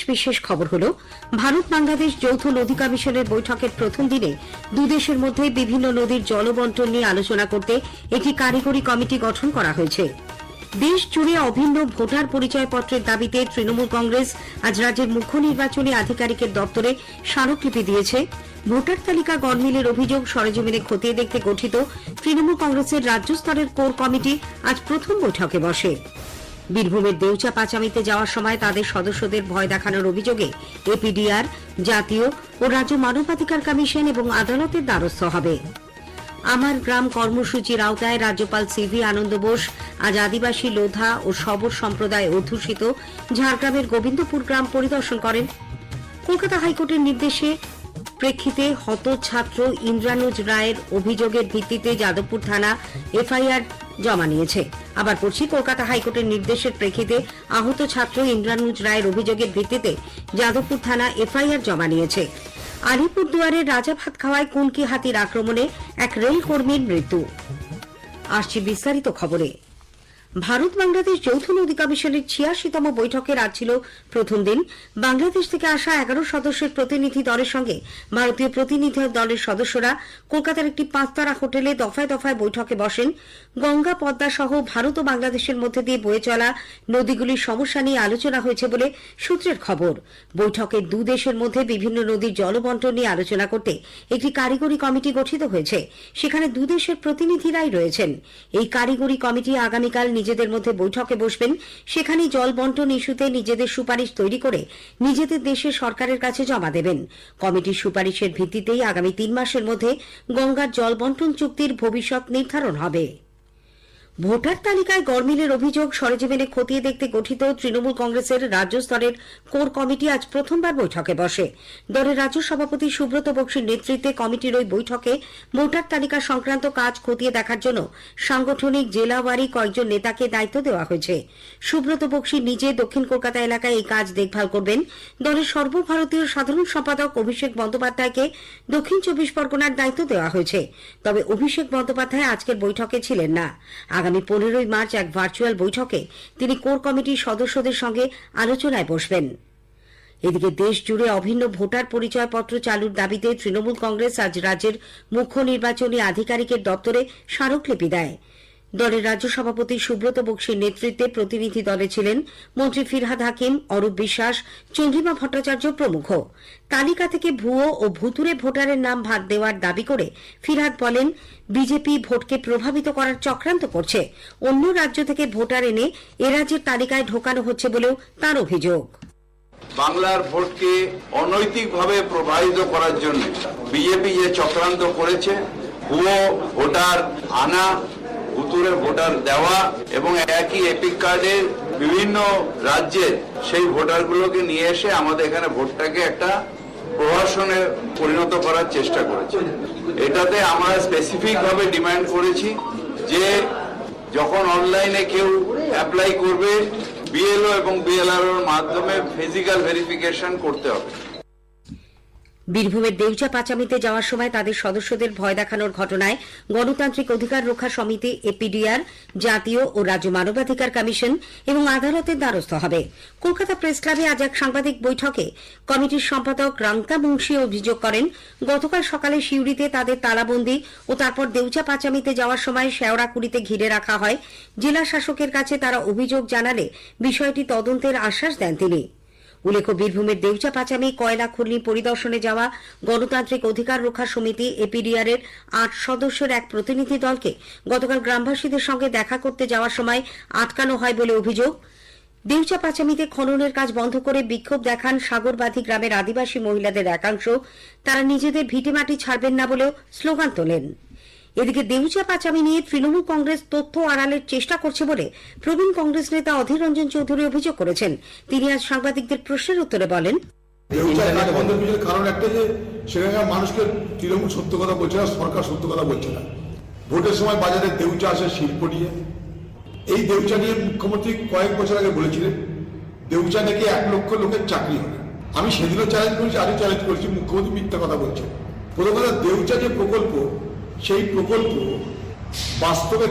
বিশেষ খবর হলো ভারত বাংলাদেশ যৌথ নদী কমিশনের বৈঠকের প্রথম দিনে দুদেশের মধ্যে বিভিন্ন নদীর জল বন্টন নিয়ে আলোচনা করতে একটি কারিগরি কমিটি গঠন করা হয়েছে। দেশ জুড়ে অভিন্ন ভোটার পরিচয়পত্রের দাবিতে তৃণমূল কংগ্রেস আজ রাজ্যের মুখ্য নির্বাচনী আধিকারিকের দপ্তরে স্মারকলিপি দিয়েছে। ভোটার তালিকা গড়মিলের অভিযোগ সরেজমিনে খতিয়ে দেখতে গঠিত তৃণমূল কংগ্রেসের রাজ্য স্তরের কোর কমিটি আজ প্রথম বৈঠকে বসে। বীরভূমের দেউচা পাচামিতে যাওয়ার সময় তাদের সদস্যদের ভয় দেখানোর অভিযোগে এপিডিআর, জাতীয় ও রাজ্য মানবাধিকার কমিশন এবং আদালতের দ্বারস্থ হবে। আমার গ্রাম কর্মসূচির আওতায় রাজ্যপাল সিভি আনন্দ বোস আজ আদিবাসী লোধা ও শবর সম্প্রদায় অধ্যুষিত ঝাড়গ্রামের গোবিন্দপুর গ্রাম পরিদর্শন করেন। কলকাতা হাইকোর্টের নির্দেশে প্রেক্ষিতে হত ছাত্র ইন্দ্রানুজ রায়ের অভিযোগের ভিত্তিতে যাদবপুর থানা এফআইআর জমা নিয়েছে। আবার পড়ছি, কলকাতা হাইকোর্টের নির্দেশের প্রেক্ষিতে আহত ছাত্র ইন্দ্রানুজ রায়ের অভিযোগের ভিত্তিতে যাদবপুর থানা এফআইআর জমা নিয়েছে। আলিপুরদুয়ারের রাজাভাত খাওয়ায় কুনকি হাতির আক্রমণে এক রেল কর্মীর মৃত্যু। আসছে বিস্তারিত খবরে। ভারত বাংলাদেশ যৌথ নদী কমিশনের ৮৬তম বৈঠকের আজ ছিল প্রথম দিন। বাংলাদেশ থেকে আসা ১১ সদস্যের প্রতিনিধি দলের সঙ্গে ভারতীয় প্রতিনিধি দলের সদস্যরা কলকাতার একটি ৫-তারা হোটেলে দফায় দফায় বৈঠকে বসেন। গঙ্গা, পদ্মা সহ ভারত ও বাংলাদেশের মধ্যে দিয়ে বয়ে চলা নদীগুলির সমস্যা নিয়ে আলোচনা হয়েছে বলে সূত্রের খবর। বৈঠকে দুদেশের মধ্যে বিভিন্ন নদীর জল বন্টন নিয়ে আলোচনা করতে একটি কারিগরি কমিটি গঠিত হয়েছে। সেখানে দুদেশের প্রতিনিধিরাই রয়েছেন। এই কারিগরি কমিটি আগামীকাল নিজেদের মধ্যে বৈঠকে বসবেন। সেখানেই জল বন্টন ইস্যুতে নিজেদের সুপারিশ তৈরি করে নিজেদের দেশের সরকারের কাছে জমা দেবেন। কমিটির সুপারিশের ভিত্তিতেই আগামী ৩ মাসের মধ্যে গঙ্গার জল বন্টন চুক্তির ভবিষ্যৎ নির্ধারণ হবে। ভোটার তালিকায় গড়মিলের অভিযোগ সরেজমিনে খতিয়ে দেখতে গঠিত তৃণমূল কংগ্রেসের রাজ্য স্তরের কোর কমিটি আজ প্রথমবার বৈঠকে বসে। দলের রাজ্য সভাপতি সুব্রত বক্সির নেতৃত্বে কমিটির ওই বৈঠকে ভোটার তালিকা সংক্রান্ত কাজ খতিয়ে দেখার জন্য সাংগঠনিক জেলাওয়ারি কয়েকজন নেতাকে দায়িত্ব দেওয়া হয়েছে। সুব্রত বক্সি নিজে দক্ষিণ কলকাতা এলাকায় এই কাজ দেখভাল করবেন। দলের সর্বভারতীয় সাধারণ সম্পাদক অভিষেক বন্দ্যোপাধ্যায়কে দক্ষিণ ২৪ পরগনার দায়িত্ব দেওয়া হয়েছে। তবে অভিষেক বন্দ্যোপাধ্যায় আজকের বৈঠকে ছিলেন না। আগামী ১৫ই মার্চ এক ভার্চুয়াল বৈঠকে তিনি কোর কমিটির সদস্যদের সঙ্গে আলোচনায় বসবেন। এদিকে দেশ জুড়ে অভিন্ন ভোটার পরিচয়পত্র চালুর দাবিতে তৃণমূল কংগ্রেস আজ রাজ্যের মুখ্য নির্বাচনী আধিকারিকের দপ্তরে স্মারকলিপি দেয়। দলের রাজ্য সভাপতি সুব্রত বক্সির নেতৃত্বে প্রতিনিধি দলে ছিলেন মন্ত্রী ফিরহাদ হাকিম, অরূপ বিশ্বাস, চন্দ্রিমা ভট্টাচার্য প্রমুখ। তালিকা থেকে ভুয়ো ও ভুতুড়ে ভোটারের নাম বাদ দেওয়ার দাবি করে ফিরহাদ বলেন, বিজেপি ভোটকে প্রভাবিত করার চক্রান্ত করছে। অন্য রাজ্য থেকে ভোটার এনে এ রাজ্যের তালিকায় ঢোকানো হচ্ছে বলেও তার অভিযোগ। বাংলার ভোটকে অনৈতিকভাবে প্রভাবিত করার জন্য বিজেপি যে চক্রান্ত করেছে, ভুয়ো ভোটার আনা, ভুতুড়ে ভোটার দেওয়া এবং একই এপিক কার্ডের বিভিন্ন রাজ্যের সেই ভোটারগুলোকে নিয়ে এসে আমাদের এখানে ভোটটাকে একটা প্রহসনে পরিণত করার চেষ্টা করেছে। এটাতে আমরা স্পেসিফিক ভাবে ডিমান্ড করেছি যে যখন অনলাইনে কেউ অ্যাপ্লাই করবে, বিএলও এবং বিএলআরওর মাধ্যমে ফিজিক্যাল ভেরিফিকেশন করতে হবে। বীরভূমের দেউচা পাচামিতে যাওয়ার সময় তাদের সদস্যদের ভয় দেখানোর ঘটনায় গণতান্ত্রিক অধিকার রক্ষা সমিতি, এপিডিআর, জাতীয় ও রাজ্য মানবাধিকার কমিশন এবং আদালতের দ্বারস্থ হবে। কলকাতা প্রেস ক্লাবে আজ এক সাংবাদিক বৈঠকে কমিটির সম্পাদক রাংতা মুন্সি অভিযোগ করেন, গতকাল সকালে সিউড়িতে তাদের তালাবন্দি ও তারপর দেউচা পাচামিতে যাওয়ার সময় শেওড়াকুড়িতে ঘিরে রাখা হয়। জেলা শাসকের কাছে তারা অভিযোগ জানালে বিষয়টি তদন্তের আশ্বাস দেন তিনি। উল্লেখ্য, বীরভূমের দেউচা পাচামি কয়লা খনি পরিদর্শনে যাওয়া গণতান্ত্রিক অধিকার রক্ষা সমিতি এপিডিআর এর ৮ সদস্যের এক প্রতিনিধি দলকে গতকাল গ্রামবাসীদের সঙ্গে দেখা করতে যাওয়ার সময় আটকানো হয় বলে অভিযোগ। দেউচা পাচামিতে খননের কাজ বন্ধ করে বিক্ষোভ দেখান সাগরবাঁধি গ্রামের আদিবাসী মহিলাদের একাংশ। তারা নিজেদের ভিটেমাটি ছাড়বেন না বলেও স্লোগান তোলেন। এদিকে দেউচা পাচামি নিয়ে তৃণমূল কংগ্রেস তথ্য আড়ালের চেষ্টা করছে বলে প্রবীণ কংগ্রেস নেতা অধীর রঞ্জন চৌধুরী অভিযোগ করেছেন। তিনি আজ সাংবাদিকদের প্রশ্নের উত্তরে বলেন, কারণ একটা যে সেখানকার মানুষকে তৃণমূল সত্য কথা বলছে না, সরকার সত্য কথা বলছে না। ভোটের সময় বাজারে দেউচা আসে শিল্প নিয়ে। এই দেউচা নিয়ে মুখ্যমন্ত্রী কয়েক বছর আগে বলেছিলেন দেউচা নাকি ১ লক্ষ লোকের চাকরি হবে। আমি সেদিনও চ্যালেঞ্জ করেছি, আজও চ্যালেঞ্জ করেছি, মুখ্যমন্ত্রী মিথ্যা কথা বলছে। প্রথম কথা, দেউচা যে প্রকল্প, সেই প্রকল্প বাস্তবে